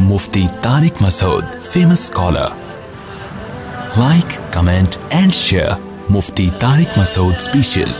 Mufti Tariq Masood, famous scholar. Like, comment and share Mufti Tariq Masood speeches.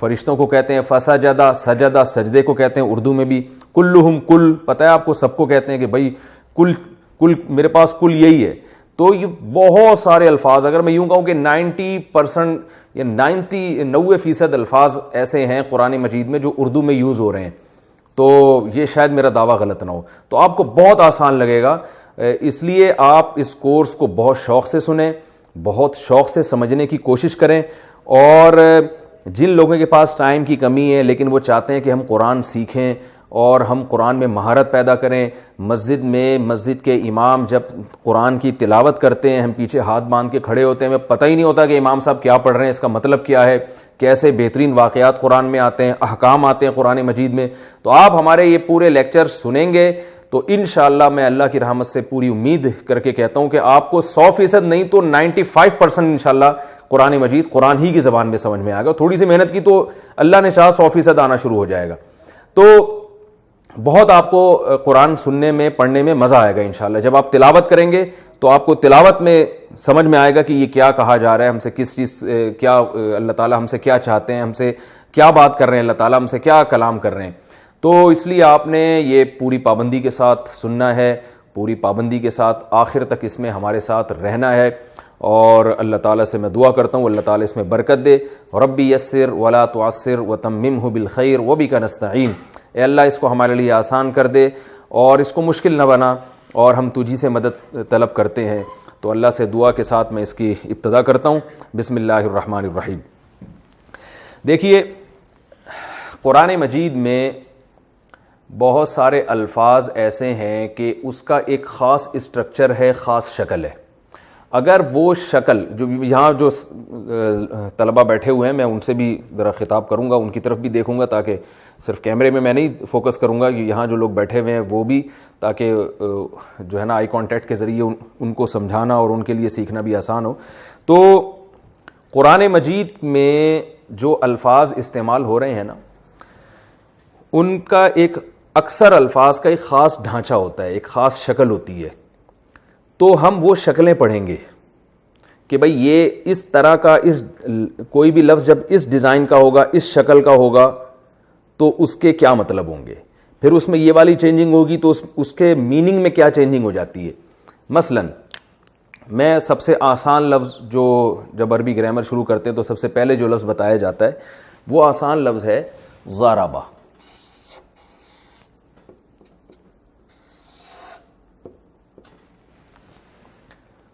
فرشتوں کو کہتے ہیں فسجدہ، سجدہ سجدے کو کہتے ہیں اردو میں بھی، کلہم کل، پتہ ہے آپ کو سب کو کہتے ہیں کہ بھائی کل میرے پاس کل یہی ہے. تو یہ بہت سارے الفاظ، اگر میں یوں کہوں کہ 90% یا 90% الفاظ ایسے ہیں قرآن مجید میں جو اردو میں یوز ہو رہے ہیں. تو یہ شاید میرا دعویٰ غلط نہ ہو. تو آپ کو بہت آسان لگے گا، اس لیے آپ اس کورس کو بہت شوق سے سنیں، بہت شوق سے سمجھنے کی کوشش کریں. اور جن لوگوں کے پاس ٹائم کی کمی ہے لیکن وہ چاہتے ہیں کہ ہم قرآن سیکھیں اور ہم قرآن میں مہارت پیدا کریں، مسجد کے امام جب قرآن کی تلاوت کرتے ہیں ہم پیچھے ہاتھ باندھ کے کھڑے ہوتے ہیں، ہمیں پتہ ہی نہیں ہوتا کہ امام صاحب کیا پڑھ رہے ہیں، اس کا مطلب کیا ہے، کیسے بہترین واقعات قرآن میں آتے ہیں، احکام آتے ہیں قرآن مجید میں. تو آپ ہمارے یہ پورے لیکچر سنیں گے تو انشاءاللہ میں اللہ کی رحمت سے پوری امید کر کے کہتا ہوں کہ آپ کو 100% نہیں تو 95% انشاءاللہ قرآن مجید قرآن ہی کی زبان میں سمجھ میں آئے گا. تھوڑی سی محنت کی تو اللہ نے چاہا 100% آنا شروع ہو جائے گا. تو بہت آپ کو قرآن سننے میں پڑھنے میں مزہ آئے گا انشاءاللہ. جب آپ تلاوت کریں گے تو آپ کو تلاوت میں سمجھ میں آئے گا کہ یہ کیا کہا جا رہا ہے، ہم سے کس چیز، کیا اللہ تعالیٰ ہم سے کیا چاہتے ہیں، ہم سے کیا بات کر رہے ہیں، اللہ تعالیٰ ہم سے کیا کلام کر رہے ہیں. تو اس لیے آپ نے یہ پوری پابندی کے ساتھ سننا ہے، پوری پابندی کے ساتھ آخر تک اس میں ہمارے ساتھ رہنا ہے. اور اللہ تعالیٰ سے میں دعا کرتا ہوں اللہ تعالیٰ اس میں برکت دے. ربی یسر ولا تعسر وتممہ بالخیر وبک نستعین. اے اللہ اس کو ہمارے لیے آسان کر دے اور اس کو مشکل نہ بنا، اور ہم تجھی سے مدد طلب کرتے ہیں. تو اللہ سے دعا کے ساتھ میں اس کی ابتدا کرتا ہوں. بسم اللہ الرحمن الرحیم. دیکھیے قرآن مجید میں بہت سارے الفاظ ایسے ہیں کہ اس کا ایک خاص اسٹرکچر ہے، خاص شکل ہے. اگر وہ شکل جو یہاں جو طلبہ بیٹھے ہوئے ہیں میں ان سے بھی ذرا خطاب کروں گا، ان کی طرف بھی دیکھوں گا تاکہ صرف کیمرے میں نہیں فوکس کروں گا، یہاں جو لوگ بیٹھے ہوئے ہیں وہ بھی، تاکہ جو ہے نا آئی کانٹیکٹ کے ذریعے ان کو سمجھانا اور ان کے لیے سیکھنا بھی آسان ہو. تو قرآن مجید میں جو الفاظ استعمال ہو رہے ہیں نا، ان کا ایک اکثر الفاظ کا ایک خاص ڈھانچہ ہوتا ہے، ایک خاص شکل ہوتی ہے. تو ہم وہ شکلیں پڑھیں گے کہ بھئی یہ اس طرح کا، اس کوئی بھی لفظ جب اس ڈیزائن کا ہوگا، اس شکل کا ہوگا تو اس کے کیا مطلب ہوں گے، پھر اس میں یہ والی چینجنگ ہوگی تو اس کے میننگ میں کیا چینجنگ ہو جاتی ہے. مثلا میں سب سے آسان لفظ جو جب عربی گرامر شروع کرتے ہیں تو سب سے پہلے جو لفظ بتایا جاتا ہے وہ آسان لفظ ہے ضربہ.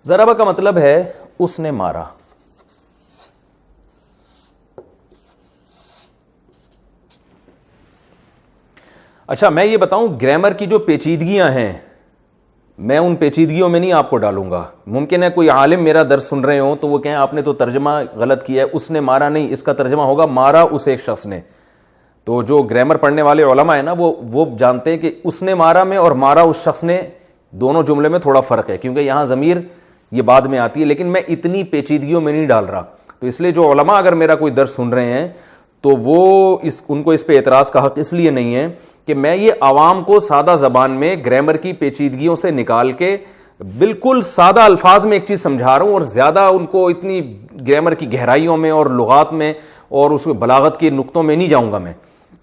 ضربہ کا مطلب ہے اس نے مارا. اچھا میں یہ بتاؤں گرامر کی جو پیچیدگیاں ہیں میں ان پیچیدگیوں میں نہیں آپ کو ڈالوں گا. ممکن ہے کوئی عالم میرا درس سن رہے ہوں تو وہ کہیں آپ نے تو ترجمہ غلط کیا ہے، اس نے مارا نہیں، اس کا ترجمہ ہوگا مارا اس ایک شخص نے. تو جو گرامر پڑھنے والے علماء ہیں نا وہ جانتے ہیں کہ اس نے مارا میں اور مارا اس شخص نے، دونوں جملے میں تھوڑا فرق ہے کیونکہ یہاں ضمیر یہ بعد میں آتی ہے. لیکن میں اتنی پیچیدگیوں میں نہیں ڈال رہا. تو اس لیے جو علماء اگر میرا کوئی درس سن رہے ہیں تو وہ ان کو اس پہ اعتراض کا حق اس لیے نہیں ہے کہ میں یہ عوام کو سادہ زبان میں گرامر کی پیچیدگیوں سے نکال کے بالکل سادہ الفاظ میں ایک چیز سمجھا رہا ہوں اور زیادہ ان کو اتنی گرامر کی گہرائیوں میں اور لغات میں اور اس بلاغت کے نقطوں میں نہیں جاؤں گا میں.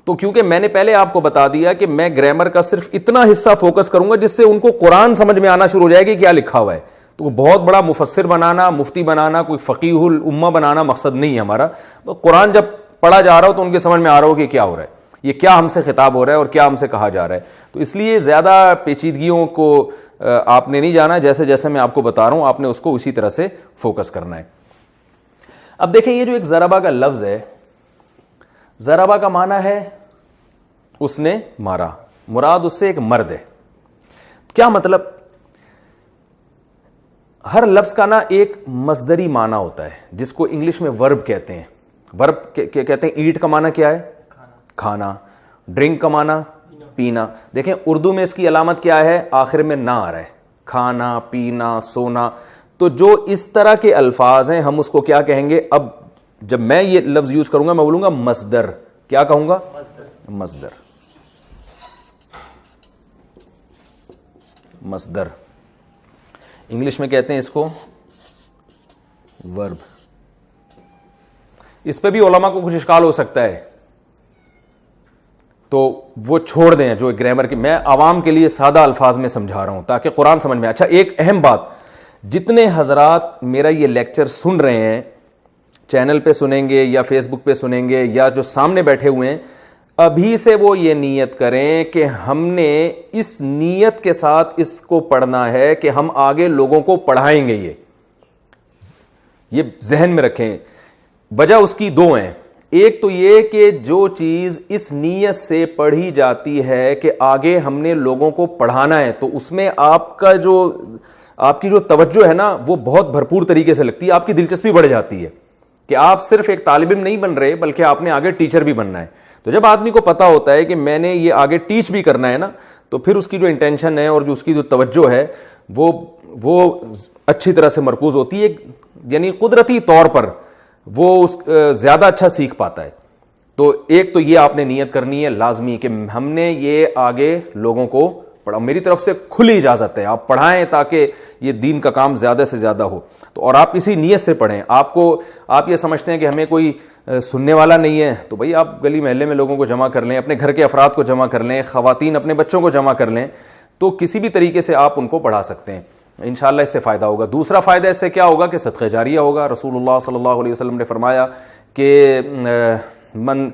تو کیونکہ میں نے پہلے آپ کو بتا دیا کہ میں گرامر کا صرف اتنا حصہ فوکس کروں گا جس سے ان کو قرآن سمجھ میں آنا شروع ہو جائے گی کیا لکھا ہوا ہے. تو بہت بڑا مفسر بنانا، مفتی بنانا، کوئی فقیہ الامہ بنانا مقصد نہیں ہے ہمارا. قرآن جب پڑھا جا رہا ہو تو ان کے سمجھ میں آ رہا ہو کہ کیا ہو رہا ہے، یہ کیا ہم سے خطاب ہو رہا ہے اور کیا ہم سے کہا جا رہا ہے. تو اس لیے زیادہ پیچیدگیوں کو آپ نے نہیں جانا، جیسے جیسے میں آپ کو بتا رہا ہوں آپ نے اس کو اسی طرح سے فوکس کرنا ہے. اب دیکھیں یہ جو ایک ضربہ کا لفظ ہے، ضربہ کا معنی ہے اس نے مارا، مراد اس سے ایک مرد ہے. کیا مطلب؟ ہر لفظ کا نا ایک مصدری معنی ہوتا ہے جس کو انگلش میں ورب کہتے ہیں. ورب کہتے ہیں ایٹ کا معنی کیا ہے؟ کھانا. ڈرنک کا معنی پینا. دیکھیں اردو میں اس کی علامت کیا ہے؟ آخر میں نہ آ رہا ہے. کھانا، پینا، سونا. تو جو اس طرح کے الفاظ ہیں ہم اس کو کیا کہیں گے؟ اب جب میں یہ لفظ یوز کروں گا میں بولوں گا مصدر. کیا کہوں گا؟ مصدر. مصدر انگلش میں کہتے ہیں اس کو ورب. اس پہ بھی علماء کو کچھ اشکال ہو سکتا ہے, تو وہ چھوڑ دیں. جو گرامر کی میں عوام کے لیے سادہ الفاظ میں سمجھا رہا ہوں تاکہ قرآن سمجھ میں. اچھا ایک اہم بات, جتنے حضرات میرا یہ لیکچر سن رہے ہیں, چینل پہ سنیں گے یا فیس بک پہ سنیں گے یا جو سامنے بیٹھے ہوئے ہیں, ابھی سے وہ یہ نیت کریں کہ ہم نے اس نیت کے ساتھ اس کو پڑھنا ہے کہ ہم آگے لوگوں کو پڑھائیں گے. یہ ذہن میں رکھیں. وجہ اس کی دو ہیں. ایک تو یہ کہ جو چیز اس نیت سے پڑھی جاتی ہے کہ آگے ہم نے لوگوں کو پڑھانا ہے, تو اس میں آپ کی جو توجہ ہے نا وہ بہت بھرپور طریقے سے لگتی ہے, آپ کی دلچسپی بڑھ جاتی ہے کہ آپ صرف ایک طالب علم نہیں بن رہے بلکہ آپ نے آگے ٹیچر بھی بننا ہے. تو جب آدمی کو پتا ہوتا ہے کہ میں نے یہ آگے ٹیچ بھی کرنا ہے نا, تو پھر اس کی جو انٹینشن ہے اور جو اس کی جو توجہ ہے وہ اچھی طرح سے مرکوز ہوتی ہے, یعنی قدرتی طور پر وہ زیادہ اچھا سیکھ پاتا ہے. تو ایک تو یہ آپ نے نیت کرنی ہے لازمی کہ ہم نے یہ آگے لوگوں کو پڑھا, میری طرف سے کھلی اجازت ہے, آپ پڑھائیں تاکہ یہ دین کا کام زیادہ سے زیادہ ہو. تو اور آپ اسی نیت سے پڑھیں. آپ یہ سمجھتے ہیں کہ ہمیں کوئی سننے والا نہیں ہے, تو بھائی آپ گلی محلے میں لوگوں کو جمع کر لیں, اپنے گھر کے افراد کو جمع کر لیں, خواتین اپنے بچوں کو جمع کر لیں, تو کسی بھی طریقے سے آپ ان کو پڑھا سکتے ہیں. انشاءاللہ اس سے فائدہ ہوگا. دوسرا فائدہ اس سے کیا ہوگا کہ صدقہ جاریہ ہوگا. رسول اللہ صلی اللہ علیہ وسلم نے فرمایا کہ من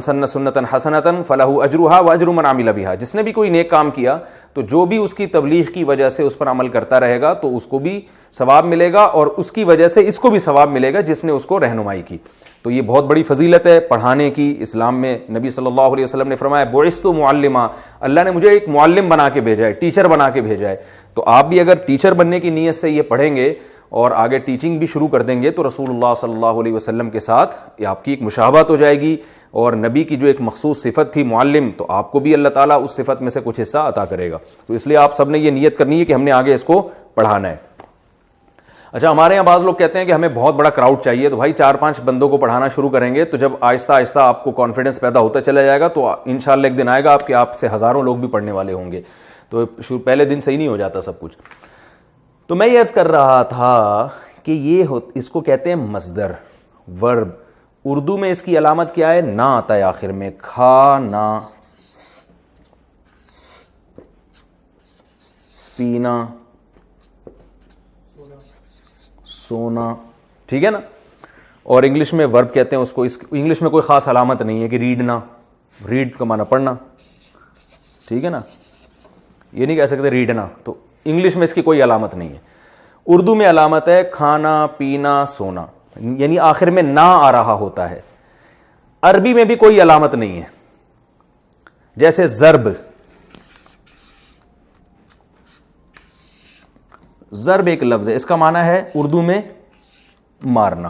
سن سنتا حسنتا فلہ اجرھا واجر من عمل بھا, جس نے بھی کوئی نیک کام کیا تو جو بھی اس کی تبلیغ کی وجہ سے اس پر عمل کرتا رہے گا تو اس کو بھی ثواب ملے گا, اور اس کی وجہ سے اس کو بھی ثواب ملے گا جس نے اس کو رہنمائی کی. تو یہ بہت بڑی فضیلت ہے پڑھانے کی. اسلام میں نبی صلی اللہ علیہ وسلم نے فرمایا بعثت معلما, اللہ نے مجھے ایک معلم بنا کے بھیجا ہے, ٹیچر بنا کے بھیجا ہے. تو آپ بھی اگر ٹیچر بننے کی نیت سے یہ پڑھیں گے اور آگے ٹیچنگ بھی شروع کر دیں گے تو رسول اللہ صلی اللہ علیہ وسلم کے ساتھ یہ آپ کی ایک مشابہت ہو جائے گی, اور نبی کی جو ایک مخصوص صفت تھی معلم, تو آپ کو بھی اللہ تعالیٰ اس صفت میں سے کچھ حصہ عطا کرے گا. تو اس لیے آپ سب نے یہ نیت کرنی ہے کہ ہم نے آگے اس کو پڑھانا ہے. اچھا ہمارے یہاں بعض لوگ کہتے ہیں کہ ہمیں بہت بڑا کراؤڈ چاہیے, تو بھائی 4-5 بندوں کو پڑھانا شروع کریں گے تو جب آہستہ آہستہ آپ کو کانفیڈنس پیدا ہوتا چلا جائے گا تو انشاءاللہ ایک دن آئے گا کہ آپ سے ہزاروں لوگ بھی پڑھنے والے ہوں گے. تو پہلے دن صحیح نہیں ہو جاتا سب کچھ. تو میں یہ عرض کر رہا تھا کہ اس کو کہتے ہیں مصدر, ورب. اردو میں اس کی علامت کیا ہے؟ نہ آتا ہے آخر میں, کھانا پینا سونا, ٹھیک ہے نا. اور انگلش میں ورب کہتے ہیں اس کو. انگلش میں کوئی خاص علامت نہیں ہے کہ ریڈنا, ریڈ کا معنی پڑھنا, ٹھیک ہے نا, یہ نہیں کہہ سکتے ریڈنا. تو انگلش میں اس کی کوئی علامت نہیں ہے. اردو میں علامت ہے کھانا پینا سونا, یعنی آخر میں نہ آ رہا ہوتا ہے. عربی میں بھی کوئی علامت نہیں ہے. جیسے ضرب, ضرب ایک لفظ ہے, اس کا معنی ہے اردو میں مارنا.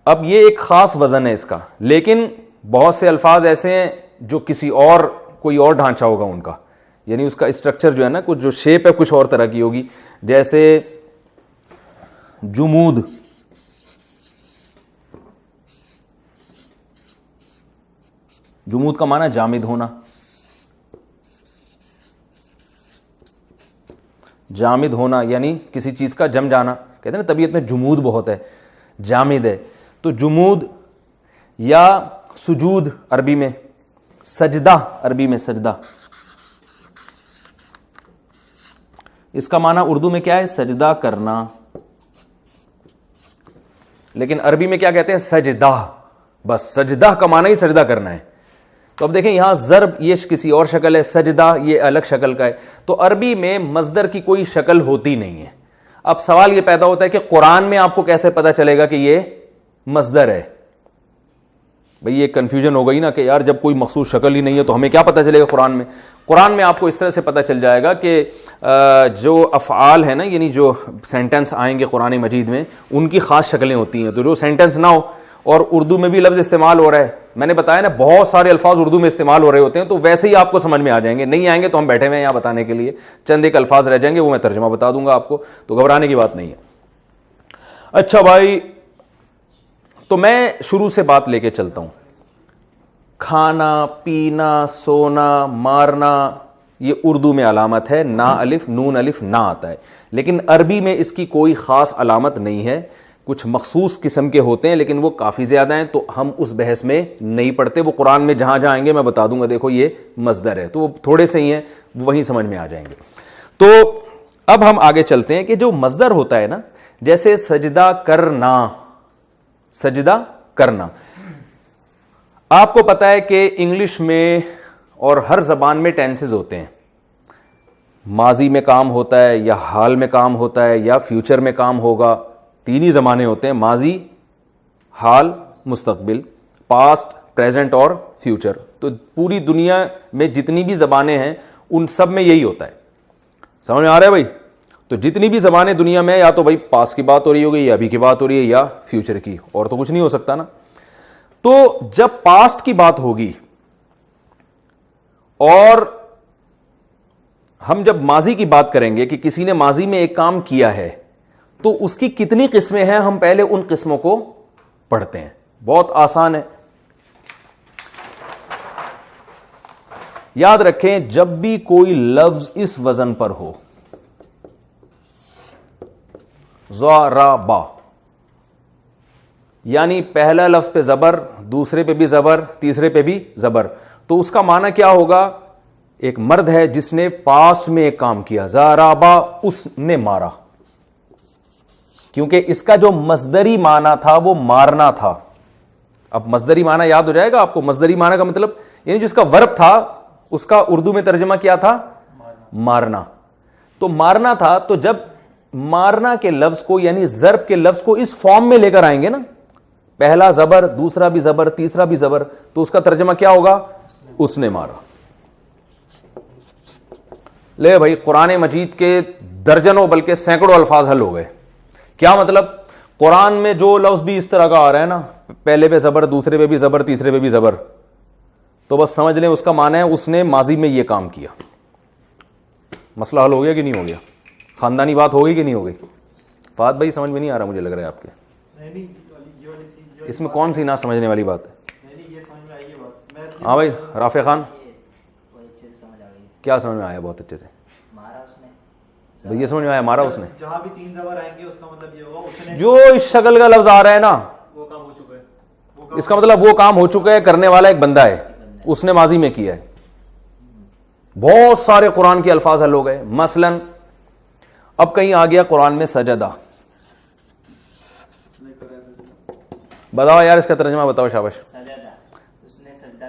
اب یہ ایک خاص وزن ہے اس کا, لیکن بہت سے الفاظ ایسے ہیں جو کوئی اور ڈھانچہ ہوگا ان کا, یعنی اس کا اسٹرکچر جو ہے نا, کچھ جو شیپ ہے کچھ اور طرح کی ہوگی. جیسے جمود, جمود کا معنی جامد ہونا. جامد ہونا یعنی کسی چیز کا جم جانا. کہتے ہیں نا طبیعت میں جمود بہت ہے, جامد ہے. تو جمود یا سجود عربی میں, سجدہ عربی میں سجدہ, اس کا معنی اردو میں کیا ہے؟ سجدہ کرنا. لیکن عربی میں کیا کہتے ہیں؟ سجدہ. بس سجدہ کا معنی ہی سجدہ کرنا ہے. تو اب دیکھیں یہاں ضرب یہ کسی اور شکل ہے, سجدہ یہ الگ شکل کا ہے. تو عربی میں مصدر کی کوئی شکل ہوتی نہیں ہے. اب سوال یہ پیدا ہوتا ہے کہ قرآن میں آپ کو کیسے پتا چلے گا کہ یہ مصدر ہے؟ بھئی یہ کنفیوژن ہو گئی نا کہ یار جب کوئی مخصوص شکل ہی نہیں ہے تو ہمیں کیا پتا چلے گا قرآن میں؟ قرآن میں آپ کو اس طرح سے پتا چل جائے گا کہ جو افعال ہیں نا, یعنی جو سینٹنس آئیں گے قرآن مجید میں, ان کی خاص شکلیں ہوتی ہیں. تو جو سینٹنس نہ ہو اور اردو میں بھی لفظ استعمال ہو رہا ہے, میں نے بتایا نا بہت سارے الفاظ اردو میں استعمال ہو رہے ہوتے ہیں, تو ویسے ہی آپ کو سمجھ میں آ جائیں گے. نہیں آئیں گے تو ہم بیٹھے ہوئے ہیں یہاں بتانے کے لیے, چند ایک الفاظ رہ جائیں گے وہ میں ترجمہ بتا دوں گا آپ کو, تو گھبرانے کی بات نہیں ہے. اچھا بھائی, تو میں شروع سے بات لے کے چلتا ہوں. کھانا پینا سونا مارنا یہ اردو میں علامت ہے, نا الف نون الف نہ آتا ہے. لیکن عربی میں اس کی کوئی خاص علامت نہیں ہے. کچھ مخصوص قسم کے ہوتے ہیں لیکن وہ کافی زیادہ ہیں, تو ہم اس بحث میں نہیں پڑھتے. وہ قرآن میں جہاں جہاں آئیں گے میں بتا دوں گا, دیکھو یہ مصدر ہے, تو وہ تھوڑے سے ہی ہیں, وہیں سمجھ میں آ جائیں گے. تو اب ہم آگے چلتے ہیں کہ جو مصدر ہوتا ہے نا, جیسے سجدہ کرنا, سجدہ کرنا, آپ کو پتا ہے کہ انگلش میں اور ہر زبان میں ٹینسز ہوتے ہیں. ماضی میں کام ہوتا ہے, یا حال میں کام ہوتا ہے, یا فیوچر میں کام ہوگا. تین ہی زمانے ہوتے ہیں, ماضی, حال, مستقبل, پاسٹ, پریزنٹ اور فیوچر. تو پوری دنیا میں جتنی بھی زبانیں ہیں ان سب میں یہی ہوتا ہے. سمجھ میں آ رہا ہے بھائی؟ تو جتنی بھی زبانیں دنیا میں, یا تو بھائی پاسٹ کی بات ہو رہی ہوگی, یا ابھی کی بات ہو رہی ہے, یا فیوچر کی, اور تو کچھ نہیں ہو سکتا نا. تو جب پاسٹ کی بات ہوگی اور ہم جب ماضی کی بات کریں گے کہ کسی نے ماضی میں ایک کام کیا ہے, تو اس کی کتنی قسمیں ہیں, ہم پہلے ان قسموں کو پڑھتے ہیں. بہت آسان ہے, یاد رکھیں جب بھی کوئی لفظ اس وزن پر ہو, ضربا, یعنی پہلا لفظ پہ زبر, دوسرے پہ بھی زبر, تیسرے پہ بھی زبر, تو اس کا معنی کیا ہوگا؟ ایک مرد ہے جس نے پاسٹ میں ایک کام کیا, ضربا, اس نے مارا, کیونکہ اس کا جو مصدری معنی تھا وہ مارنا تھا. اب مصدری معنی یاد ہو جائے گا آپ کو. مصدری معنی کا مطلب یعنی جس کا ورب تھا اس کا اردو میں ترجمہ کیا تھا؟ مارنا. تو مارنا تھا, تو جب مارنا کے لفظ کو یعنی ضرب کے لفظ کو اس فارم میں لے کر آئیں گے نا, پہلا زبر, دوسرا بھی زبر, تیسرا بھی زبر, تو اس کا ترجمہ کیا ہوگا؟ اس نے مارا. لے بھائی, قرآن مجید کے درجنوں بلکہ سینکڑوں الفاظ حل ہو گئے. کیا مطلب؟ قرآن میں جو لفظ بھی اس طرح کا آ رہا ہے نا, پہلے پہ زبر, دوسرے پہ بھی زبر, تیسرے پہ بھی زبر, تو بس سمجھ لیں اس کا معنی ہے اس نے ماضی میں یہ کام کیا. مسئلہ حل ہو گیا کہ نہیں ہو گیا؟ خاندانی بات ہو گئی کہ نہیں ہو گئی؟ فہد بھائی سمجھ میں نہیں آ رہا, مجھے لگ رہا ہے آپ کے اس میں کون سی نہ سمجھنے والی بات ہے؟ ہاں بھائی رافع خان, کیا سمجھ میں آیا؟ بہت اچھے سے یہ سمجھ میں آیا, مارا اس نے. جہاں بھی تین زبر آئیں گے اس کا مطلب یہ ہوگا اس نے جو اس شکل کا لفظ آ رہا ہے نا, وہ کام ہو چکا ہے, اس کا مطلب وہ کام ہو چکا ہے, کرنے والا ایک بندہ ہے, اس نے ماضی میں کیا ہے. بہت سارے قرآن کے الفاظ حل ہو گئے. مثلا اب کہیں آ گیا قرآن میں سجدہ, بتاؤ یار اس کا ترجمہ بتاؤ, شاباش.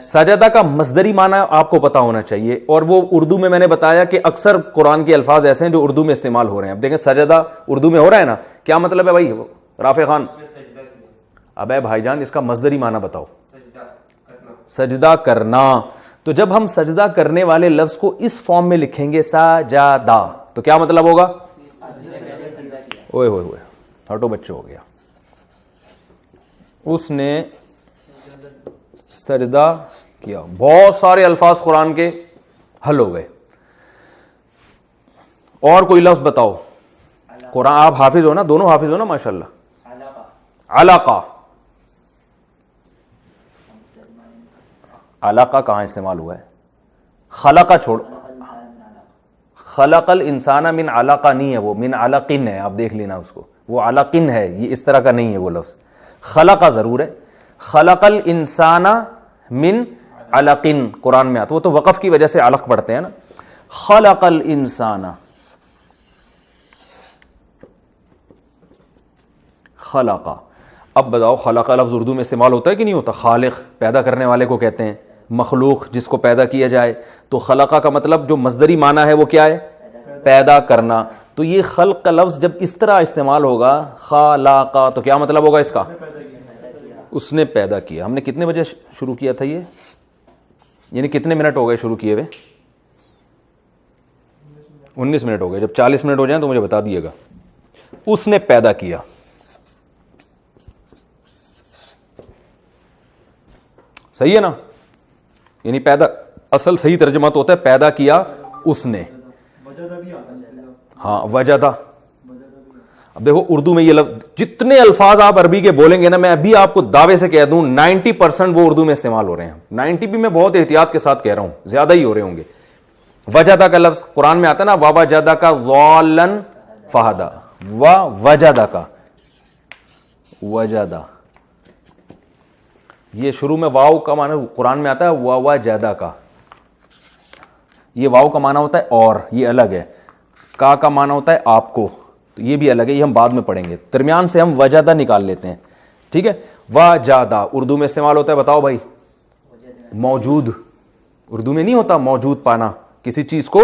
سجدہ کا مصدری معنی آپ کو پتا ہونا چاہیے, اور وہ اردو میں نے بتایا کہ اکثر قرآن کے الفاظ ایسے ہیں جو اردو میں استعمال ہو رہے ہیں. اب دیکھیں سجدہ اردو میں ہو رہا ہے نا, کیا مطلب ہے بھائی رافع خان؟ ابے بھائی جان اس کا مصدری معنی بتاؤ. سجدہ کرنا. تو جب ہم سجدہ کرنے والے لفظ کو اس فارم میں لکھیں گے سجدہ, تو کیا مطلب ہوگا؟ اوئے ہوئے ہوئے, ہٹو بچوں, ہو گیا اس نے سجدہ کیا. بہت سارے الفاظ قرآن کے حل ہو گئے. اور کوئی لفظ بتاؤ. قرآن آپ حافظ ہو نا, دونوں حافظ ہو نا ماشاءاللہ. علاقہ, علاقہ کہاں استعمال ہوا ہے؟ خلقہ چھوڑ, خلق الانسان من علاقہ نہیں ہے, وہ من علقن ہے, آپ دیکھ لینا اس کو, وہ علقن ہے, یہ اس طرح کا نہیں ہے وہ لفظ. خلقہ ضرور ہے, خلق الانسان من علقن قرآن میں آتا, وہ تو وقف کی وجہ سے علق پڑھتے ہیں نا. خلق الانسان, خلقہ. اب بتاؤ خلقہ لفظ اردو میں استعمال ہوتا ہے کہ نہیں ہوتا؟ خالق پیدا کرنے والے کو کہتے ہیں, مخلوق جس کو پیدا کیا جائے. تو خلقہ کا مطلب جو مصدری معنی ہے وہ کیا ہے؟ پیدا کرنا. تو یہ خلق کا لفظ جب اس طرح استعمال ہوگا خلقہ, تو کیا مطلب ہوگا اس کا؟ اس نے پیدا کیا. ہم نے کتنے بجے شروع کیا تھا یہ, یعنی کتنے منٹ ہو گئے شروع کیے ہوئے؟ 19 منٹ ہو گئے. جب 40 منٹ ہو جائیں تو مجھے بتا دیے گا. اس نے پیدا کیا, صحیح ہے نا؟ یعنی پیدا, اصل صحیح ترجمہ تو ہوتا ہے پیدا کیا اس نے. ہاں وجدہ. اب دیکھو اردو میں یہ لفظ, جتنے الفاظ آپ عربی کے بولیں گے نا, میں ابھی آپ کو دعوے سے کہہ دوں 90% وہ اردو میں استعمال ہو رہے ہیں. 90 بھی میں بہت احتیاط کے ساتھ کہہ رہا ہوں, زیادہ ہی ہو رہے ہوں گے. وجدہ کا لفظ قرآن میں آتا ہے نا, ووجدہ کا ضالن فہدا, وجدہ کا. وجدہ. یہ شروع میں واو کا معنی قرآن میں آتا ہے وجدہ کا. یہ واو کا معنی ہوتا ہے اور, یہ الگ ہے. کا معنی ہوتا ہے آپ کو, تو یہ بھی الگ ہے, یہ ہم بعد میں پڑھیں گے. درمیان سے ہم وجدہ نکال لیتے ہیں. ٹھیک ہے. وجدہ اردو میں استعمال ہوتا ہے, بتاؤ بھائی. موجود. اردو میں نہیں ہوتا موجود پانا, کسی چیز کو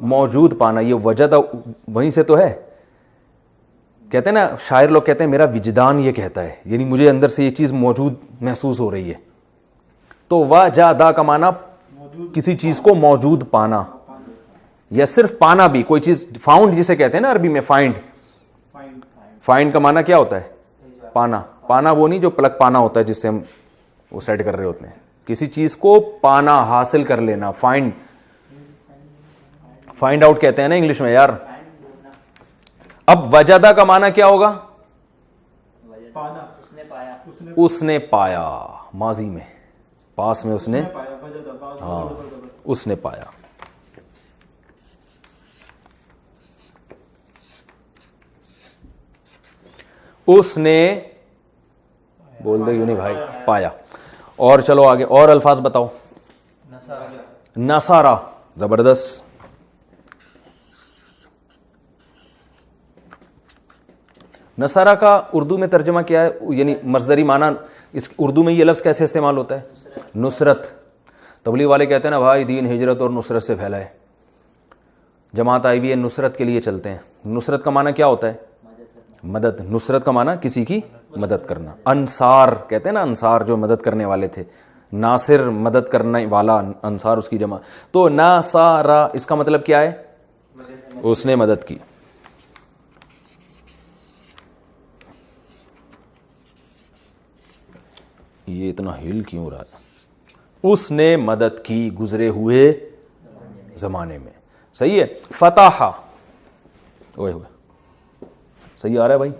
موجود پانا. یہ وجدہ وہیں سے تو ہے. کہتے ہیں نا شاعر لوگ کہتے ہیں میرا وجدان یہ کہتا ہے, یعنی مجھے اندر سے یہ چیز موجود محسوس ہو رہی ہے. تو وجدہ کا معنی کسی چیز کو موجود پانا, یا صرف پانا بھی, کوئی چیز فاؤنڈ جسے کہتے ہیں نا عربی میں فائنڈ. فائنڈ کا معنی کیا ہوتا ہے؟ پانا. پانا وہ نہیں جو پلک پانا ہوتا ہے جس سے ہم وہ سیٹ کر رہے ہوتے ہیں. کسی چیز کو پانا, حاصل کر لینا, فائنڈ. فائنڈ آؤٹ کہتے ہیں نا انگلش میں یار. اب وجدہ کا معنی کیا ہوگا؟ اس نے پایا, ماضی میں, پاس میں اس نے, ہاں اس نے پایا. اس نے, بول دے یوں نہیں بھائی, پایا. اور چلو آگے اور الفاظ بتاؤ. نصارہ, زبردست. نصارہ کا اردو میں ترجمہ کیا ہے, یعنی مصدری معنی اس اردو میں یہ لفظ کیسے استعمال ہوتا ہے؟ نصرت. تبلیغ والے کہتے ہیں نا بھائی دین ہجرت اور نصرت سے پھیلا ہے, جماعت آئی ہوئی ہے نصرت کے لیے چلتے ہیں. نصرت کا معنی کیا ہوتا ہے؟ مدد. نصرت کا معنی کسی کی مدد کرنا. انصار کہتے ہیں نا, انصار جو مدد کرنے والے تھے, ناصر مدد کرنے والا, انصار اس کی جمع. تو ناصارہ اس کا مطلب کیا ہے؟ اس نے مدد کی. یہ اتنا ہل کیوں رہا ہے؟ اس نے مدد کی گزرے ہوئے زمانے میں. صحیح ہے. فتح, اوئے ہوئے صحیح آ رہا ہے بھائی.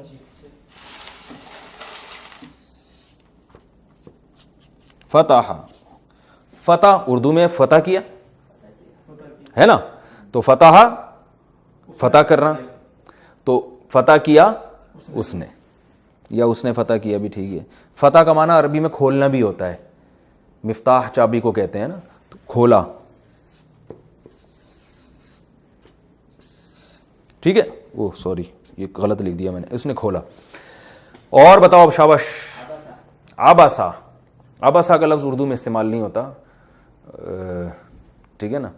فتح, فتح اردو میں فتح کیا ہے نا, تو فتح فتح کرنا, تو فتح کیا اس نے, یا اس نے فتح کیا بھی ٹھیک ہے. فتح کا معنی عربی میں کھولنا بھی ہوتا ہے. مفتاح چابی کو کہتے ہیں نا, تو کھولا. ٹھیک ہے. اوہ سوری, یہ غلط لکھ دیا میں نے, اس نے کھولا. اور بتاؤ اب, شاباش. عبسا, عبسا کا لفظ اردو میں استعمال نہیں ہوتا, ٹھیک ہے نا.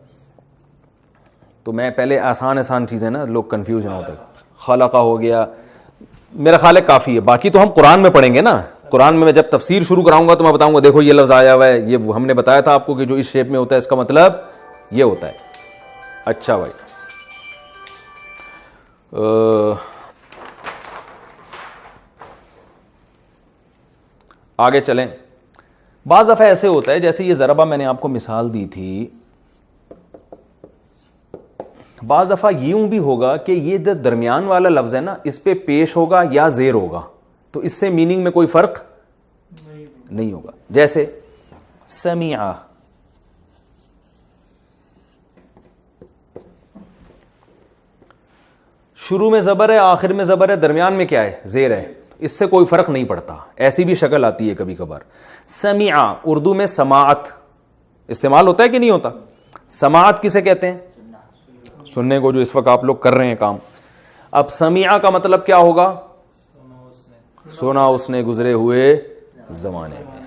تو میں پہلے آسان چیزیں نا, لوگ کنفیوژ نہ ہوتا. خلقہ ہو گیا, میرا خیال ہے کافی ہے. باقی تو ہم قرآن میں پڑھیں گے نا. قرآن میں جب تفسیر شروع کراؤں گا تو میں بتاؤں گا دیکھو یہ لفظ آیا ہوا ہے, یہ ہم نے بتایا تھا آپ کو کہ جو اس شیپ میں ہوتا ہے اس کا مطلب یہ ہوتا ہے. اچھا بھائی, آگے چلیں. بعض دفعہ ایسے ہوتا ہے جیسے یہ ضربہ میں نے آپ کو مثال دی تھی, بعض دفعہ یوں بھی ہوگا کہ یہ درمیان والا لفظ ہے نا, اس پہ پیش ہوگا یا زیر ہوگا, تو اس سے میننگ میں کوئی فرق نہیں ہوگا. جیسے سمیع, شروع میں زبر ہے, آخر میں زبر ہے, درمیان میں کیا ہے؟ زیر ہے. اس سے کوئی فرق نہیں پڑتا. ایسی بھی شکل آتی ہے کبھی کبھار. سمیع اردو میں سماعت استعمال ہوتا ہے کہ نہیں ہوتا؟ سماعت کسے کہتے ہیں؟ سننے کو, جو اس وقت آپ لوگ کر رہے ہیں کام. اب سمیع کا مطلب کیا ہوگا؟ سنا اس نے گزرے ہوئے زمانے میں.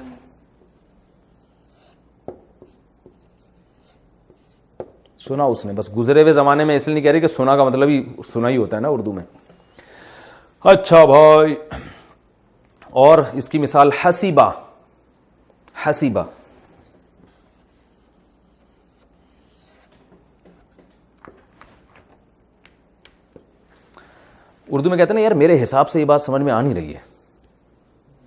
سنا اس نے, بس گزرے ہوئے زمانے میں اس لیے نہیں کہہ رہے کہ سنا کا مطلب ہی سنا ہی ہوتا ہے نا اردو میں. اچھا بھائی, اور اس کی مثال حسیبہ. حسیبہ اردو میں کہتے ہیں نا یار میرے حساب سے یہ بات سمجھ میں آ نہیں رہی ہے,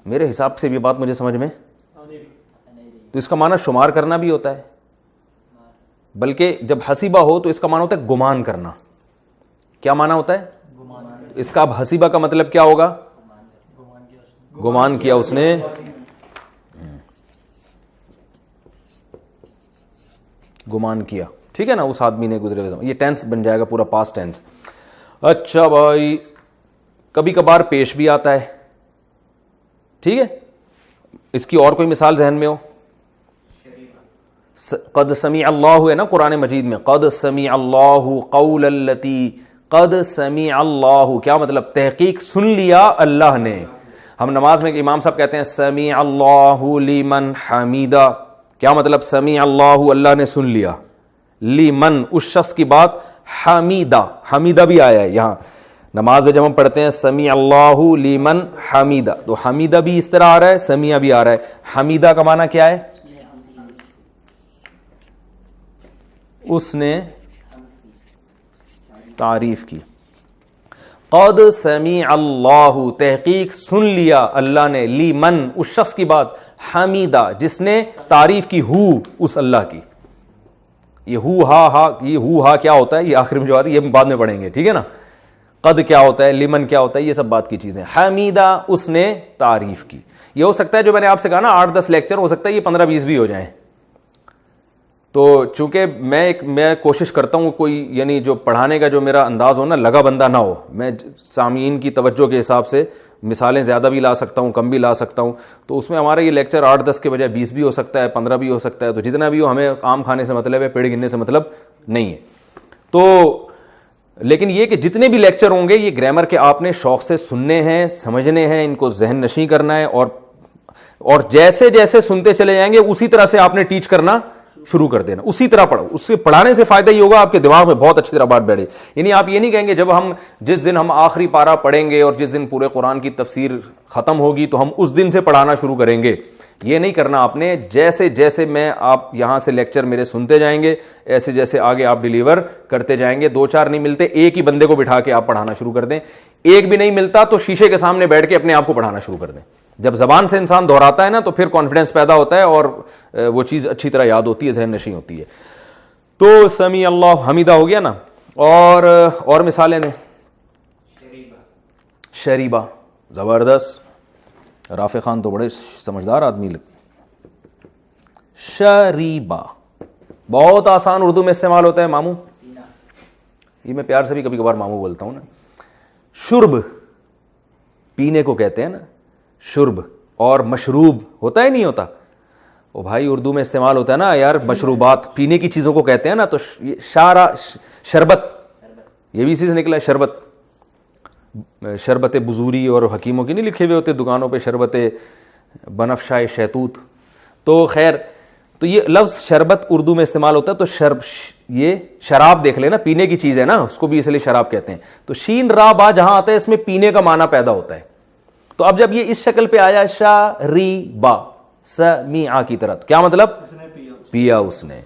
میرے حساب سے یہ بات مجھے سمجھ میں, تو اس کا معنی شمار کرنا بھی ہوتا ہے. بلکہ جب حسیبہ ہو تو اس کا معنی ہوتا ہے گمان کرنا. کیا معنی ہوتا ہے اس کا؟ اب حسیبہ کا مطلب کیا ہوگا؟ گمان کیا اس نے. گمان کیا, ٹھیک ہے نا, اس آدمی نے گزرے ہوئے. یہ ٹینس بن جائے گا پورا, پاسٹ ٹینس. اچھا بھائی, کبھی کبھار پیش بھی آتا ہے, ٹھیک ہے, اس کی اور کوئی مثال ذہن میں ہو؟ قد سمیع اللہ ہے نا قرآن مجید میں, قد سمیع اللہ قول التی, قد سمیع اللہ کیا مطلب؟ تحقیق سن لیا اللہ نے. ہم نماز میں امام صاحب کہتے ہیں سمیع اللہ لمن حمیدہ, کیا مطلب؟ سمیع اللہ, اللہ نے سن لیا, لمن اس شخص کی بات, حمیدہ, حمیدہ بھی آیا ہے یہاں نماز میں جب ہم پڑھتے ہیں سمیع اللہ لمن حمیدہ, تو حمیدہ بھی اس طرح آ رہا ہے, سمیع بھی آ رہا ہے. حمیدہ کا معنی کیا ہے؟ اس نے تعریف کی. قد سمیع اللہ تحقیق سن لیا اللہ نے, لمن اس شخص کی بات, حمیدہ جس نے تعریف کی, ہو اس اللہ کی. یہ ہو ہا کیا ہوتا ہے, یہ آخر میں جو آتی ہے یہ بعد میں پڑھیں گے, ٹھیک ہے نا. قد کیا ہوتا ہے, لمن کیا ہوتا ہے, یہ سب بات کی چیزیں. حمیدہ اس نے تعریف کی. یہ ہو سکتا ہے جو میں نے آپ سے کہا نا 8-10 لیکچر, ہو سکتا ہے یہ 15-20 بھی ہو جائیں. تو چونکہ میں کوشش کرتا ہوں کوئی یعنی جو پڑھانے کا جو میرا انداز ہو نا لگا بندہ نہ ہو, میں سامعین کی توجہ کے حساب سے مثالیں زیادہ بھی لا سکتا ہوں, کم بھی لا سکتا ہوں. تو اس میں ہمارا یہ لیکچر 8-10 کے بجائے 20 بھی ہو سکتا ہے, 15 بھی ہو سکتا ہے. تو جتنا بھی ہو, ہمیں آم کھانے سے مطلب ہے, پیڑ گننے سے مطلب نہیں ہے. تو لیکن یہ کہ جتنے بھی لیکچر ہوں گے یہ گرامر کے آپ نے شوق سے سننے ہیں, سمجھنے ہیں, ان کو ذہن نشیں کرنا ہے, اور جیسے جیسے سنتے چلے جائیں گے اسی طرح سے آپ نے ٹیچ کرنا شروع کر دینا, اسی طرح پڑھو. اس سے پڑھانے سے فائدہ یہ ہوگا آپ کے دماغ میں بہت اچھی طرح بات بیٹھے. یعنی آپ یہ نہیں کہیں گے جس دن ہم آخری پارہ پڑھیں گے اور جس دن پورے قرآن کی تفسیر ختم ہوگی تو ہم اس دن سے پڑھانا شروع کریں گے. یہ نہیں کرنا آپ نے. جیسے جیسے میں آپ یہاں سے لیکچر میرے سنتے جائیں گے, ایسے جیسے آگے آپ ڈیلیور کرتے جائیں گے. 2-4 نہیں ملتے, ایک ہی بندے کو بٹھا کے آپ پڑھانا شروع کر دیں. ایک بھی نہیں ملتا تو شیشے کے سامنے بیٹھ کے اپنے آپ کو پڑھانا شروع کر دیں. جب زبان سے انسان دہراتا ہے نا تو پھر کانفیڈنس پیدا ہوتا ہے اور وہ چیز اچھی طرح یاد ہوتی ہے, ذہن نشیں ہوتی ہے. تو سمیع اللہ حمیدہ ہو گیا نا. اور مثالیں دیں. شریبہ, زبردست. رافع خان تو بڑے سمجھدار آدمی لگتے. شریبہ بہت آسان اردو میں استعمال ہوتا ہے. ماموں, یہ میں پیار سے بھی کبھی کبھار ماموں بولتا ہوں نا. شرب پینے کو کہتے ہیں نا, شرب. اور مشروب ہوتا ہے نہیں ہوتا, وہ بھائی اردو میں استعمال ہوتا ہے نا یار. مشروبات پینے کی چیزوں کو کہتے ہیں نا. تو شربت, یہ بھی اسی سے نکلا ہے. شربت بزوری اور حکیموں کی نہیں لکھے ہوئے ہوتے دکانوں پہ, شربت بنفشائے شیتوت. تو خیر, تو یہ لفظ شربت اردو میں استعمال ہوتا ہے. تو یہ شراب دیکھ لینا, پینے کی چیز ہے نا, اس کو بھی اس لیے شراب کہتے ہیں. تو شین را با جہاں آتا ہے اس میں پینے کا معنی پیدا ہوتا ہے. تو اب جب یہ اس شکل پہ آیا شریبا سمیع کی طرح, کیا مطلب؟ پیا اس نے,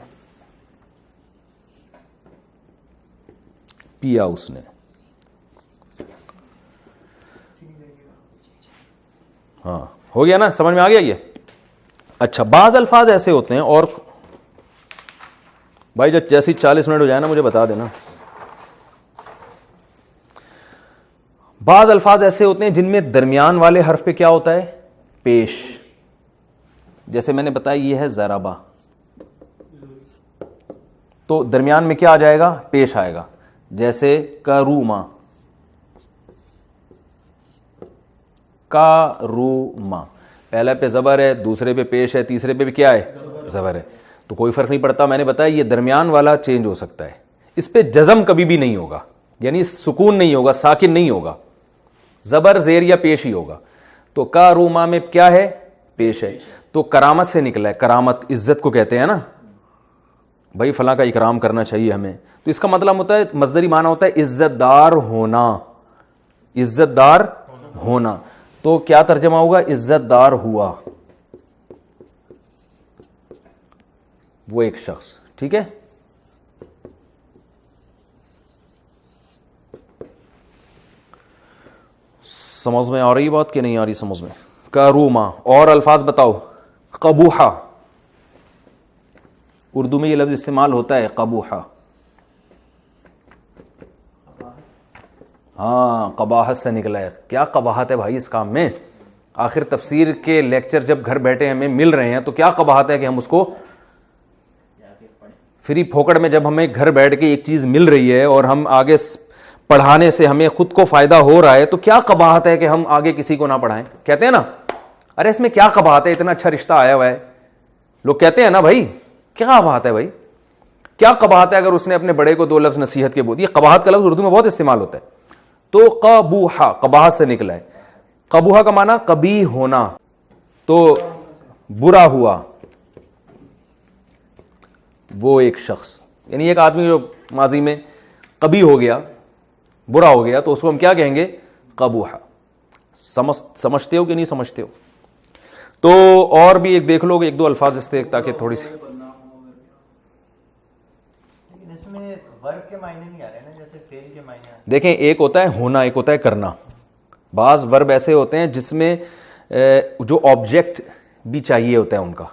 پیا اس نے. ہاں ہو گیا نا, سمجھ میں آ گیا یہ. اچھا, بعض الفاظ ایسے ہوتے ہیں, اور بھائی جب جیسی 40 منٹ ہو جائے نا مجھے بتا دینا. بعض الفاظ ایسے ہوتے ہیں جن میں درمیان والے حرف پہ کیا ہوتا ہے؟ پیش. جیسے میں نے بتایا یہ ہے ضربہ, تو درمیان میں کیا آ جائے گا؟ پیش آئے گا. جیسے کروما, کاروما, پہلے پہ زبر ہے, دوسرے پہ پیش ہے, تیسرے پہ بھی کیا ہے؟ زبر ہے. تو کوئی فرق نہیں پڑتا. میں نے بتایا یہ درمیان والا چینج ہو سکتا ہے. اس پہ جزم کبھی بھی نہیں ہوگا, یعنی سکون نہیں ہوگا, ساکن نہیں ہوگا, زبر زیر یا پیش ہی ہوگا. تو کاروما میں کیا ہے؟ پیش ہے. تو کرامت سے نکلا ہے. کرامت عزت کو کہتے ہیں نا, بھائی فلاں کا اکرام کرنا چاہیے ہمیں. تو اس کا مطلب ہوتا ہے, مصدری معنی ہوتا ہے عزت دار ہونا, عزت دار ہونا. تو کیا ترجمہ ہوگا؟ عزت دار ہوا وہ ایک شخص. ٹھیک ہے, سمجھ میں آ رہی بات کہ نہیں آ رہی سمجھ میں؟ کروما. اور الفاظ بتاؤ. قبوحہ, اردو میں یہ لفظ استعمال ہوتا ہے قبوحہ. ہاں, قباحت سے نکلا ہے. کیا قباحت ہے بھائی اس کام میں؟ آخر تفسیر کے لیکچر جب گھر بیٹھے ہمیں مل رہے ہیں تو کیا قباحت ہے کہ ہم اس کو فری پھوکڑ میں, جب ہمیں گھر بیٹھ کے ایک چیز مل رہی ہے اور ہم آگے پڑھانے سے ہمیں خود کو فائدہ ہو رہا ہے, تو کیا قباحت ہے کہ ہم آگے کسی کو نہ پڑھائیں؟ کہتے ہیں نا ارے اس میں کیا قباحت ہے, اتنا اچھا رشتہ آیا ہوا ہے. لوگ کہتے ہیں نا بھائی کیا بات ہے بھائی, کیا قباحت ہے اگر اس نے اپنے بڑے کو 2 لفظ نصیحت کے بول. یہ قباحت کا لفظ اردو میں بہت استعمال ہوتا ہے. تو قبوحہ قباحت سے نکلا ہے. قبوحہ کا معنی قبیح ہونا, تو برا ہوا وہ ایک شخص, یعنی ایک آدمی جو ماضی میں قبیح ہو گیا, برا ہو گیا, تو اس کو ہم کیا کہیں گے؟ قبوحہ. سمجھتے ہو کہ نہیں سمجھتے ہو؟ تو اور بھی ایک دیکھ لو گے 1-2 الفاظ اس سے تاکہ تھوڑی سی. اس میں ورب کے معنی نہیں آ رہے نا, جیسے فعل کے معنی آ رہے ہیں. دیکھیں ایک ہوتا ہے ہونا, ایک ہوتا ہے کرنا. بعض ورب ایسے ہوتے ہیں جس میں جو آبجیکٹ بھی چاہیے ہوتا ہے ان کا,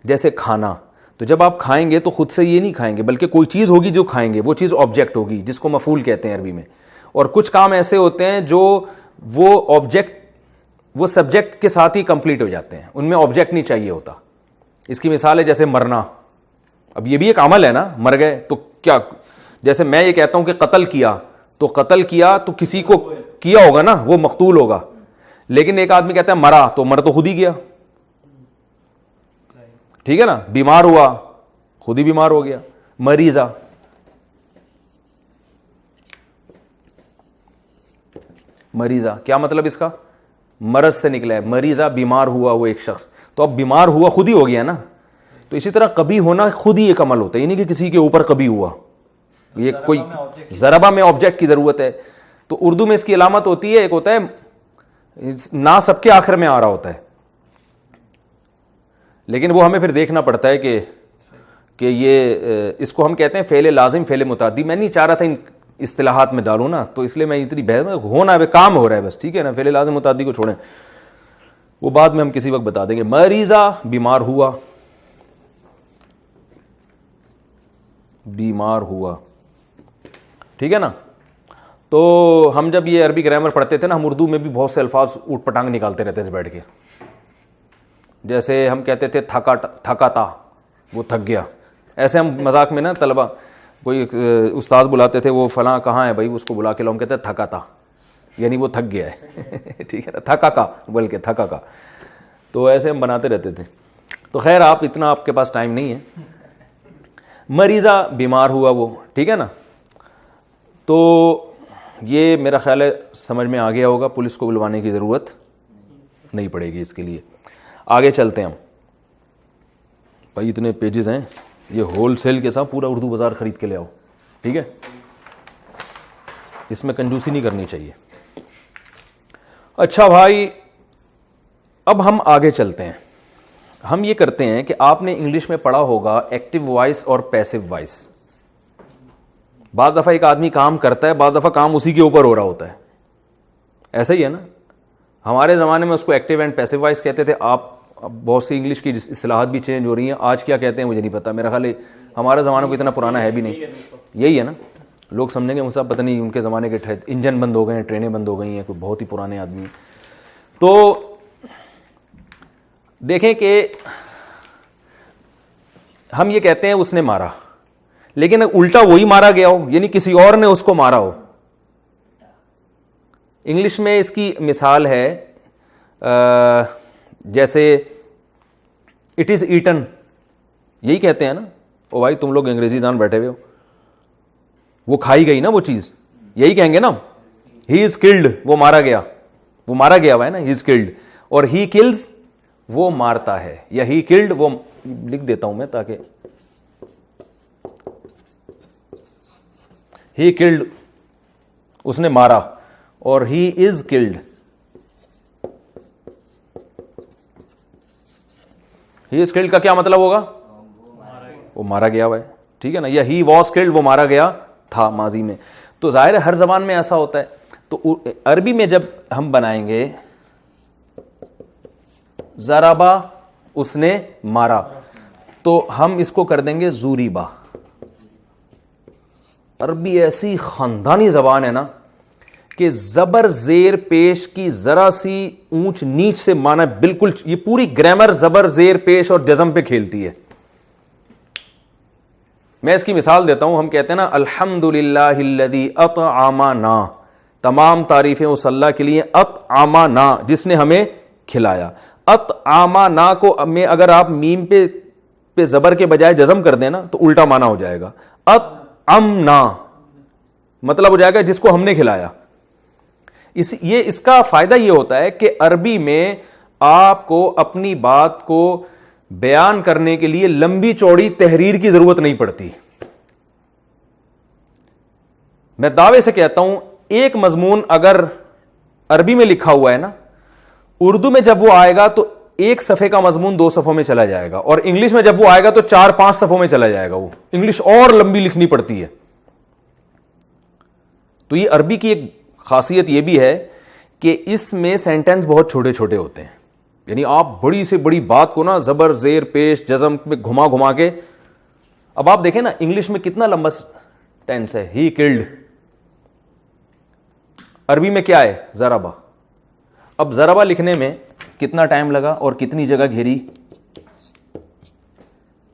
جیسے کھانا. تو جب آپ کھائیں گے تو خود سے یہ نہیں کھائیں گے, بلکہ کوئی چیز ہوگی جو کھائیں گے, وہ چیز آبجیکٹ ہوگی جس کو مفعول کہتے ہیں عربی میں. اور کچھ کام ایسے ہوتے ہیں جو وہ آبجیکٹ وہ سبجیکٹ کے ساتھ ہی کمپلیٹ ہو جاتے ہیں, ان میں آبجیکٹ نہیں چاہیے ہوتا. اس کی مثال ہے جیسے مرنا. اب یہ بھی ایک عمل ہے نا, مر گئے تو کیا, جیسے میں یہ کہتا ہوں کہ قتل کیا, تو قتل کیا تو کسی کو کیا ہوگا نا, وہ مقتول ہوگا. لیکن ایک آدمی کہتا ہے مرا, تو مر تو خود ہی گیا, ٹھیک ہے نا. بیمار ہوا, خود ہی بیمار ہو گیا. مریضہ, مریضہ کیا مطلب اس کا؟ مرض سے نکلا ہے. مریضہ بیمار ہوا وہ ایک شخص, تو اب بیمار ہوا خود ہی ہو گیا نا. تو اسی طرح قبیح ہونا خود ہی ایک عمل ہوتا ہے, یعنی کہ کسی کے اوپر قبیح ہوا. یہ کوئی ضربہ میں آبجیکٹ کی ضرورت ہے. تو اردو میں اس کی علامت ہوتی ہے, ایک ہوتا ہے نا سب کے آخر میں آ رہا ہوتا ہے, لیکن وہ ہمیں پھر دیکھنا پڑتا ہے کہ یہ اس کو ہم کہتے ہیں فعل لازم, فعل متعدی. میں نہیں چاہ رہا تھا ان اصطلاحات میں ڈالوں نا, تو اس لیے میں اتنی بحث ہونا ہے, کام ہو رہا ہے بس, ٹھیک ہے نا. فعل لازم متعدی کو چھوڑیں, وہ بعد میں ہم کسی وقت بتا دیں گے. مریضہ بیمار ہوا, بیمار ہوا, ٹھیک ہے نا. تو ہم جب یہ عربی گرامر پڑھتے تھے نا, ہم اردو میں بھی بہت سے الفاظ اوٹ پٹانگ نکالتے رہتے تھے بیٹھ کے. جیسے ہم کہتے تھے تھکا تھا, وہ تھک گیا. ایسے ہم مذاق میں نا طلبہ, کوئی استاذ بلاتے تھے, وہ فلاں کہاں ہے بھائی, اس کو بلا کے ہم کہتے ہیں تھکا تھا, یعنی وہ تھک گیا ہے, ٹھیک ہے نا. تھکا کا بلکہ تھکا کا, تو ایسے ہم بناتے رہتے تھے. تو خیر آپ اتنا, آپ کے پاس ٹائم نہیں ہے. مریضہ بیمار ہوا وہ, ٹھیک ہے نا. تو یہ میرا خیال ہے سمجھ میں آ گیا ہوگا, پولیس کو بلوانے کی ضرورت نہیں پڑے گی اس کے لیے. آگے چلتے ہیں ہم. بھائی اتنے پیجز ہیں, یہ ہول سیل کے ساتھ پورا اردو بازار خرید کے لے آؤ, ٹھیک ہے. اس میں کنجوسی نہیں کرنی چاہیے. اچھا بھائی, اب ہم آگے چلتے ہیں. ہم یہ کرتے ہیں کہ آپ نے انگلش میں پڑھا ہوگا ایکٹیو وائس اور پیسو وائس. بعض دفعہ ایک آدمی کام کرتا ہے, بعض دفعہ کام اسی کے اوپر ہو رہا ہوتا ہے, ایسا ہی ہے نا. ہمارے زمانے میں اس کو ایکٹیو اینڈ پیسو وائس کہتے تھے. آپ اب بہت سی انگلش کی اصطلاحات بھی چینج ہو رہی ہیں. آج کیا کہتے ہیں مجھے نہیں پتا, میرا خیال ہے ہمارا زمانہ کو اتنا پرانا ہے بھی نہیں. یہی ہے نا, لوگ سمجھیں گے مجھ سے پتہ نہیں ان کے زمانے کے انجن بند ہو گئے ہیں, ٹرینیں بند ہو گئی ہیں, کوئی بہت ہی پرانے آدمی. تو دیکھیں کہ ہم یہ کہتے ہیں اس نے مارا, لیکن الٹا وہی مارا گیا ہو, یعنی کسی اور نے اس کو مارا ہو. انگلش میں اس کی مثال ہے جیسے اٹ از ایٹن, یہی کہتے ہیں نا. او بھائی تم لوگ انگریزی دان بیٹھے ہوئے ہو, وہ کھائی گئی نا وہ چیز, یہی کہیں گے نا. ہی از کلڈ, وہ مارا گیا, وہ مارا گیا ہوا ہے نا, ہی از کلڈ. اور ہی کلز, وہ مارتا ہے, یا ہی کلڈ, وہ لکھ دیتا ہوں میں تاکہ ہی کلڈ, اس نے مارا, اور ہی is killed, he is killed کا کیا مطلب ہوگا؟ وہ مارا گیا ہوا ہے, ٹھیک ہے نا. یا ہی واز کلڈ, وہ مارا گیا تھا ماضی میں. تو ظاہر ہے ہر زبان میں ایسا ہوتا ہے. تو عربی میں جب ہم بنائیں گے ضربا, اس نے مارا, تو ہم اس کو کر دیں گے زوریبا. عربی ایسی خاندانی زبان ہے نا کہ زبر زیر پیش کی ذرا سی اونچ نیچ سے معنی بالکل, یہ پوری گرامر زبر زیر پیش اور جزم پہ کھیلتی ہے. میں اس کی مثال دیتا ہوں. ہم کہتے ہیں نا الحمدللہ الذی اطعمنا, تمام تعریفیں اس اللہ کے لیے, اطعمنا, جس نے ہمیں کھلایا. اطعمنا کو میں اگر آپ میم پہ زبر کے بجائے جزم کر دیں نا تو الٹا معنی ہو جائے گا. اطعمنا مطلب ہو جائے گا جس کو ہم نے کھلایا. اس کا فائدہ یہ ہوتا ہے کہ عربی میں آپ کو اپنی بات کو بیان کرنے کے لیے لمبی چوڑی تحریر کی ضرورت نہیں پڑتی. میں دعوے سے کہتا ہوں ایک مضمون اگر عربی میں لکھا ہوا ہے نا, اردو میں جب وہ آئے گا تو ایک صفحے کا مضمون 2 صفحوں میں چلا جائے گا, اور انگلش میں جب وہ آئے گا تو 4-5 صفحوں میں چلا جائے گا. وہ انگلش اور لمبی لکھنی پڑتی ہے. تو یہ عربی کی ایک خاصیت یہ بھی ہے کہ اس میں سینٹنس بہت چھوٹے چھوٹے ہوتے ہیں. یعنی آپ بڑی سے بڑی بات کو نا زبر زیر پیش جزم میں گھما گھما کے, اب آپ دیکھیں نا انگلش میں کتنا لمبا ٹینس ہے, ہی کلڈ. عربی میں کیا ہے, ضربا. اب ضربا لکھنے میں کتنا ٹائم لگا اور کتنی جگہ گھیری,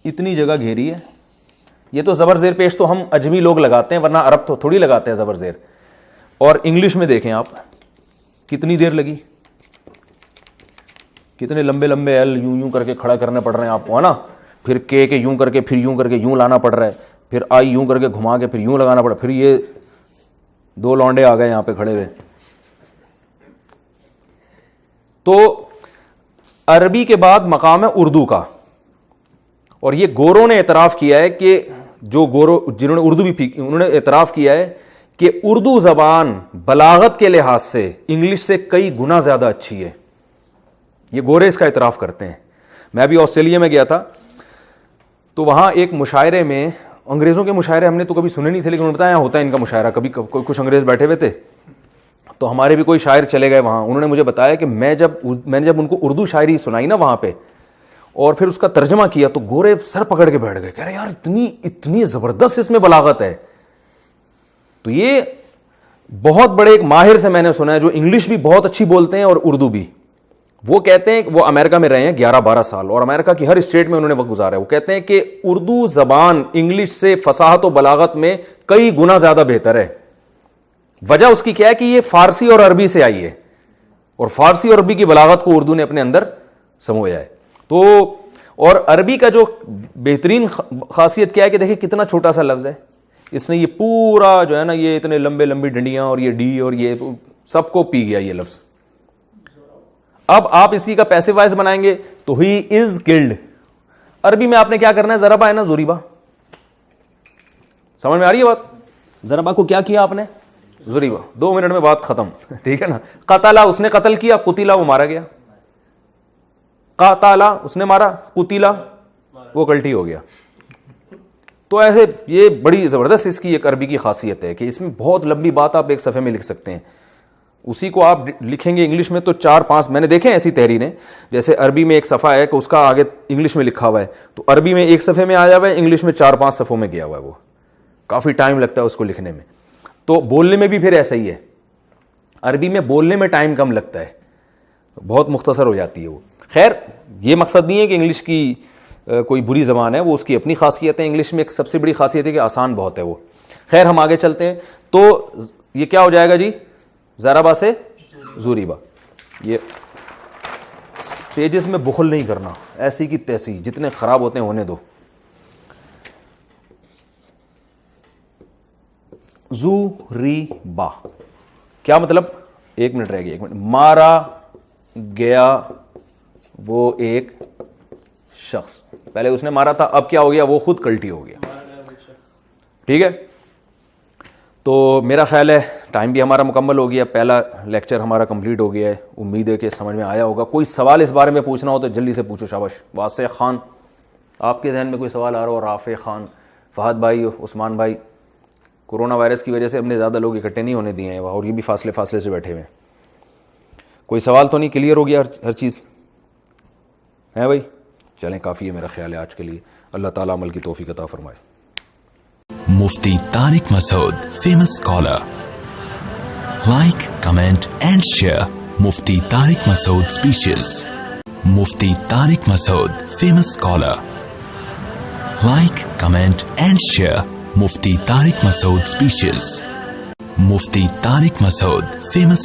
اتنی جگہ گھیری ہے. یہ تو زبر زیر پیش تو ہم اجمی لوگ لگاتے ہیں, ورنہ عرب تو تھوڑی لگاتے ہیں زبر زیر. اور انگلش میں دیکھیں آپ کتنی دیر لگی, کتنے لمبے لمبے ایل یوں کر کے کھڑا کرنے پڑ رہے ہیں آپ کو, ہے نا. پھر کے یوں کر کے, پھر یوں کر کے یوں لانا پڑ رہا ہے, پھر آئی یوں کر کے گھما کے پھر یوں لگانا پڑا, پھر یہ 2 لونڈے آ گئے یہاں پہ کھڑے ہوئے. تو عربی کے بعد مقام ہے اردو کا, اور یہ گوروں نے اعتراف کیا ہے کہ جو گورو جنہوں نے اردو بھی پھیکی, انہوں نے اعتراف کیا ہے کہ اردو زبان بلاغت کے لحاظ سے انگلش سے کئی گنا زیادہ اچھی ہے. یہ گورے اس کا اعتراف کرتے ہیں. میں بھی آسٹریلیا میں گیا تھا تو وہاں ایک مشاعرے میں, انگریزوں کے مشاعرے ہم نے تو کبھی سنے نہیں تھے, لیکن انہوں نے بتایا ہوتا ہے ان کا مشاعرہ. کبھی کچھ انگریز بیٹھے ہوئے تھے تو ہمارے بھی کوئی شاعر چلے گئے وہاں. انہوں نے مجھے بتایا کہ میں نے جب ان کو اردو شاعری سنائی نا وہاں پہ, اور پھر اس کا ترجمہ کیا, تو گورے سر پکڑ کے بیٹھ گئے, کہہ رہے یار اتنی زبردست اس میں بلاغت ہے. تو یہ بہت بڑے ایک ماہر سے میں نے سنا ہے جو انگلش بھی بہت اچھی بولتے ہیں اور اردو بھی. وہ کہتے ہیں کہ وہ امریکہ میں رہے ہیں 11-12 سال, اور امریکہ کی ہر اسٹیٹ میں انہوں نے وقت گزارا ہے. وہ کہتے ہیں کہ اردو زبان انگلش سے فصاحت و بلاغت میں کئی گنا زیادہ بہتر ہے. وجہ اس کی کیا ہے کہ یہ فارسی اور عربی سے آئی ہے, اور فارسی اور عربی کی بلاغت کو اردو نے اپنے اندر سمویا ہے. تو اور عربی کا جو بہترین خاصیت کیا ہے کہ دیکھیں کتنا چھوٹا سا لفظ ہے, اس نے یہ پورا جو ہے نا یہ اتنے لمبی ڈنڈیاں اور یہ ڈی اور یہ سب کو پی گیا یہ لفظ. اب آپ اسی کا پیسو وائز بنائیں گے تو ہی از کلڈ. عربی میں آپ نے کیا کرنا ہے, ضربا ہے نا زوریبا, سمجھ میں آ رہی ہے بات. ضربا کو کیا کیا آپ نے, زوریبا, 2 منٹ میں بات ختم, ٹھیک ہے نا. قتلا اس نے قتل کیا, قتیلا وہ مارا گیا. قتالا اس نے مارا, قتیلا وہ کلٹی ہو گیا. تو ایسے یہ بڑی زبردست اس کی ایک عربی کی خاصیت ہے کہ اس میں بہت لمبی بات آپ ایک صفحے میں لکھ سکتے ہیں. اسی کو آپ لکھیں گے انگلش میں تو 4-5, میں نے دیکھے ایسی تحریریں, جیسے عربی میں ایک صفحہ ہے کہ اس کا آگے انگلش میں لکھا ہوا ہے, تو عربی میں ایک صفحے میں آیا ہوا ہے, انگلش میں 4-5 صفحوں میں گیا ہوا ہے. وہ کافی ٹائم لگتا ہے اس کو لکھنے میں. تو بولنے میں بھی پھر ایسا ہی ہے, عربی میں بولنے میں ٹائم کم لگتا ہے, بہت مختصر ہو جاتی ہے وہ. خیر یہ مقصد نہیں ہے کہ انگلش کی کوئی بری زبان ہے, وہ اس کی اپنی خاصیت ہے. انگلش میں ایک سب سے بڑی خاصیت ہے کہ آسان بہت ہے وہ. خیر ہم آگے چلتے ہیں. تو یہ کیا ہو جائے گا جی, ضربا سے زوریبا. یہ پیجز میں بخل نہیں کرنا, ایسی کی تیسی, جتنے خراب ہوتے ہیں ہونے دو. زوریبا کیا مطلب, 1 منٹ رہ گیا, 1 منٹ. مارا گیا وہ ایک شخص, پہلے اس نے مارا تھا, اب کیا ہو گیا, وہ خود کلٹی ہو گیا. ٹھیک ہے, تو میرا خیال ہے ٹائم بھی ہمارا مکمل ہو گیا, پہلا لیکچر ہمارا کمپلیٹ ہو گیا ہے. امید ہے کہ سمجھ میں آیا ہوگا. کوئی سوال اس بارے میں پوچھنا ہو تو جلدی سے پوچھو. شاباش. واسع خان, آپ کے ذہن میں کوئی سوال آ رہا ہو؟ رافع خان, فہد بھائی, عثمان بھائی. کورونا وائرس کی وجہ سے ہم نے زیادہ لوگ اکٹھے نہیں ہونے دیے ہیں, اور یہ بھی فاصلے سے بیٹھے ہوئے ہیں. کوئی سوال تو نہیں, کلیئر ہو گیا ہر چیز ہے بھائی؟ چلیں کافی ہے میرا خیال ہے آج کے لیے. اللہ تعالیٰ عمل کی توفیق عطا فرمائے. Mufti Tariq Masood, famous scholar. Like, comment and share Mufti Tariq Masood speeches. Mufti Tariq Masood, famous scholar. Like, comment and share Mufti Tariq Masood speeches. Mufti Tariq Masood, famous